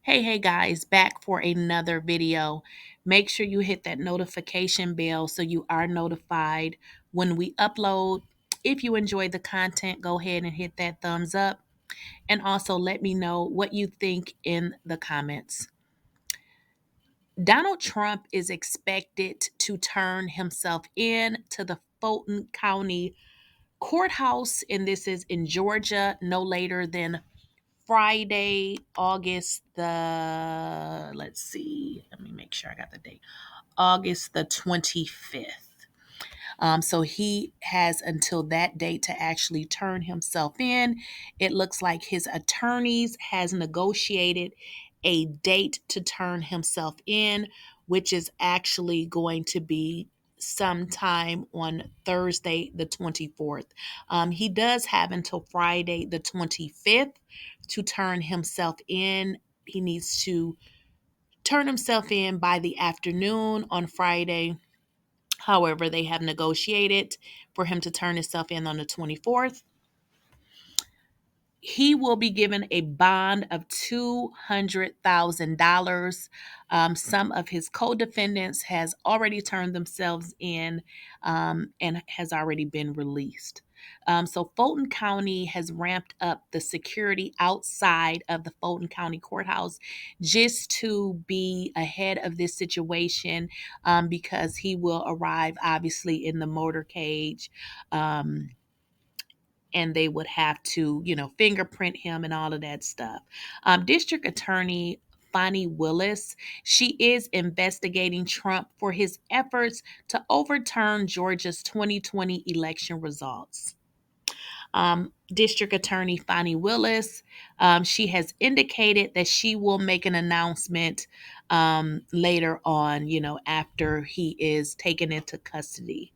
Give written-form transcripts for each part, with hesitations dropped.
Hey guys, back for another video. Make sure you hit that notification bell so you are notified when we upload. If you enjoy the content, go ahead and hit that thumbs up. And also let me know what you think in the comments. Donald Trump is expected to turn himself in to the Fulton County Courthouse, and this is in Georgia, no later than Friday, August the, let's see, let me make sure I got the date, August the 25th. So he has until that date to actually turn himself in. It looks like his attorneys has negotiated a date to turn himself in, which is actually going to be sometime on Thursday, the 24th. He does have until Friday, the 25th to turn himself in. He needs to turn himself in by the afternoon on Friday. However, they have negotiated for him to turn himself in on the 24th. He will be given a bond of $200,000. Some of his co-defendants has already turned themselves in and has already been released. So Fulton County has ramped up the security outside of the Fulton County Courthouse just to be ahead of this situation because he will arrive obviously in the motorcade. And they would have to, fingerprint him and all of that stuff. District Attorney Fani Willis, she is investigating Trump for his efforts to overturn Georgia's 2020 election results. District Attorney Fani Willis, she has indicated that she will make an announcement later on, after he is taken into custody.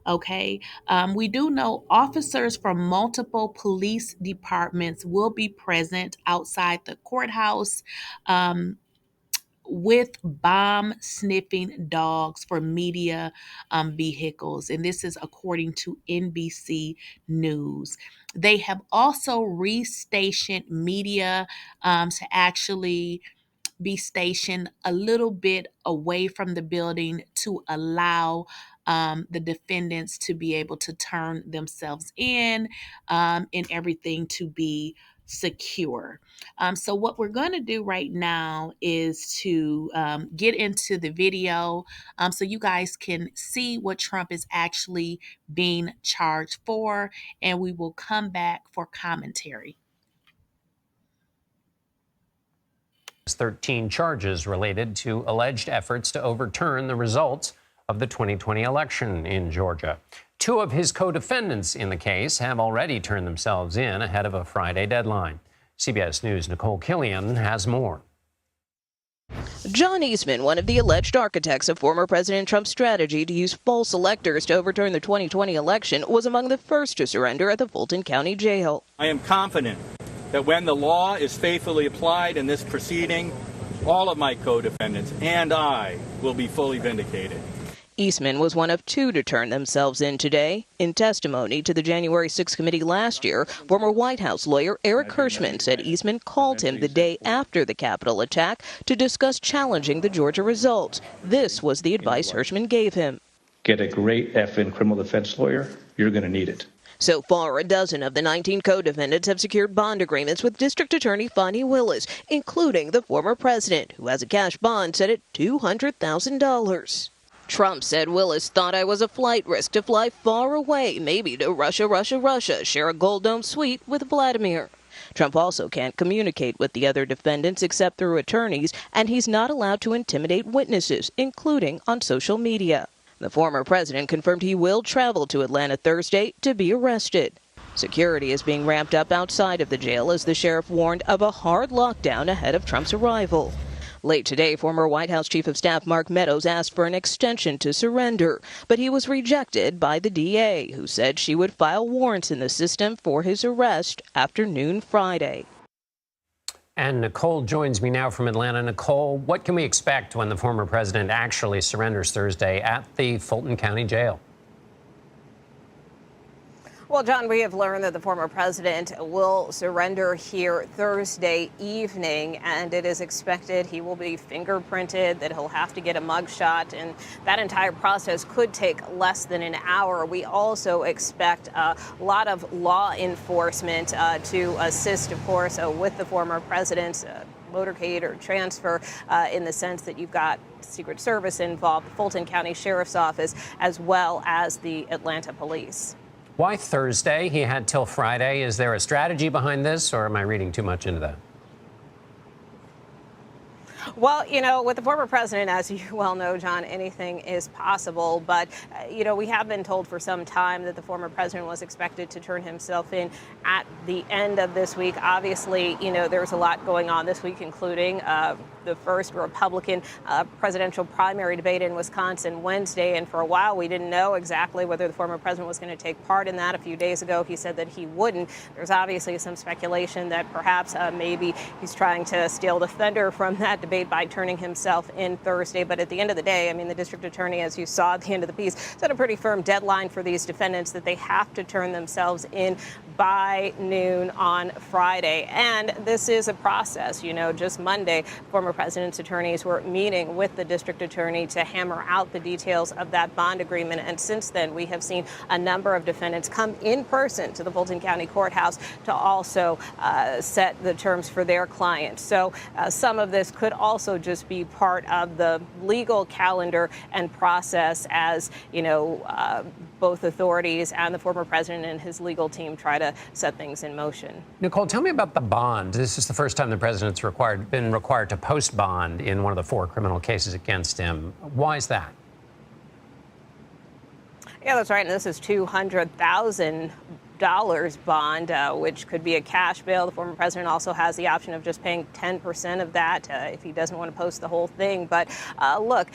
Okay. We do know officers from multiple police departments will be present outside the courthouse with bomb sniffing dogs for media vehicles. And this is according to NBC News. They have also restationed media to actually be stationed a little bit away from the building to allow the defendants to be able to turn themselves in and everything to be secure. So what we're going to do right now is to get into the video so you guys can see what Trump is actually being charged for, and we will come back for commentary. 13 charges related to alleged efforts to overturn the results of the 2020 election in Georgia. Two of his co-defendants in the case have already turned themselves in ahead of a Friday deadline. CBS News' Nicole Killian has more. John Eastman, one of the alleged architects of former President Trump's strategy to use false electors to overturn the 2020 election, was among the first to surrender at the Fulton County Jail. I am confident that when the law is faithfully applied in this proceeding, all of my co-defendants and I will be fully vindicated. Eastman was one of two to turn themselves in today. In testimony to the January 6th committee last year, former White House lawyer Eric Hirschman said Eastman called him the day after the Capitol attack to discuss challenging the Georgia results. This was the advice Hirschman gave him. Get a great effing criminal defense lawyer. You're going to need it. So far, a dozen of the 19 co-defendants have secured bond agreements with District Attorney Fani Willis, including the former president, who has a cash bond set at $200,000. Trump said Willis thought I was a flight risk to fly far away, maybe to Russia, share a Gold Dome suite with Vladimir. Trump also can't communicate with the other defendants except through attorneys, and he's not allowed to intimidate witnesses, including on social media. The former president confirmed he will travel to Atlanta Thursday to be arrested. Security is being ramped up outside of the jail as the sheriff warned of a hard lockdown ahead of Trump's arrival. Late today, former White House Chief of Staff Mark Meadows asked for an extension to surrender, but he was rejected by the DA, who said she would file warrants in the system for his arrest after noon Friday. And Nicole joins me now from Atlanta. Nicole, what can we expect when the former president actually surrenders Thursday at the Fulton County Jail? Well, John, we have learned that the former president will surrender here Thursday evening, and it is expected he will be fingerprinted, that he'll have to get a mugshot, and that entire process could take less than an hour. We also expect a lot of law enforcement to assist, of course, with the former president's motorcade or transfer, in the sense that you've got Secret Service involved, the Fulton County Sheriff's Office, as well as the Atlanta Police. Why Thursday? He had till Friday. Is there a strategy behind this, or am I reading too much into that? Well, with the former president, as you well know, John, anything is possible. But, we have been told for some time that the former president was expected to turn himself in at the end of this week. Obviously, there's a lot going on this week, including the first Republican presidential primary debate in Wisconsin Wednesday. And for a while, we didn't know exactly whether the former president was going to take part in that. A few days ago, he said that he wouldn't. There's obviously some speculation that perhaps maybe he's trying to steal the thunder from that debate by turning himself in Thursday. But at the end of the day, the district attorney, as you saw at the end of the piece, set a pretty firm deadline for these defendants that they have to turn themselves in by noon on Friday. And this is a process. Just Monday, former president's attorneys were meeting with the district attorney to hammer out the details of that bond agreement. And since then, we have seen a number of defendants come in person to the Fulton County Courthouse to also set the terms for their clients. So some of this could also just be part of the legal calendar and process as, both authorities and the former president and his legal team try to set things in motion. Nicole, tell me about the bond. This is the first time the president's been required to post bond in one of the 4 criminal cases against him. Why is that? Yeah, that's right. And this is $200,000 bond, which could be a cash bail. The former president also has the option of just paying 10% of that if he doesn't want to post the whole thing. But look,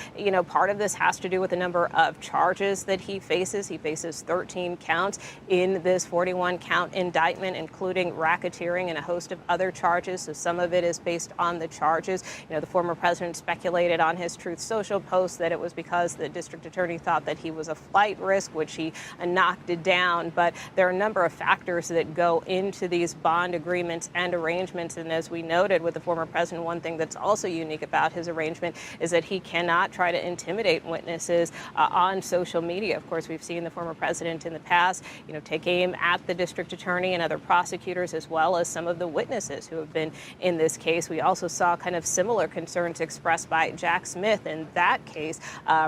part of this has to do with the number of charges that he faces. He faces 13 counts in this 41-count indictment, including racketeering and a host of other charges. So some of it is based on the charges. The former president speculated on his Truth Social post that it was because the district attorney thought that he was a flight risk, which he knocked it down. But there are a number of factors that go into these bond agreements and arrangements. And as we noted with the former president, one thing that's also unique about his arrangement is that he cannot try to intimidate witnesses on social media. Of course, we've seen the former president in the past, take aim at the district attorney and other prosecutors, as well as some of the witnesses who have been in this case. We also saw kind of similar concerns expressed by Jack Smith in that case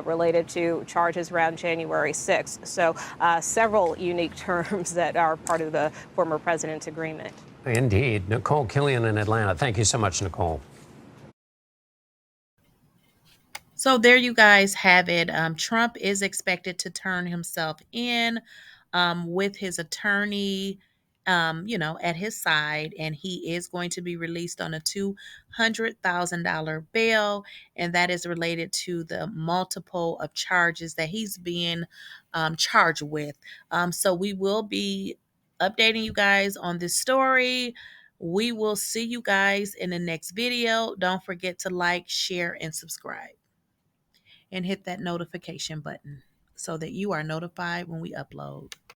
related to charges around January 6th. So several unique terms that are part of the former president's agreement. Indeed. Nicole Killian in Atlanta. Thank you so much, Nicole. So there you guys have it. Trump is expected to turn himself in with his attorney, at his side, and he is going to be released on a $200,000 bail, and that is related to the multiple of charges that he's being charged with. So we will be updating you guys on this story. We will see you guys in the next video. Don't forget to like, share, and subscribe. And hit that notification button so that you are notified when we upload.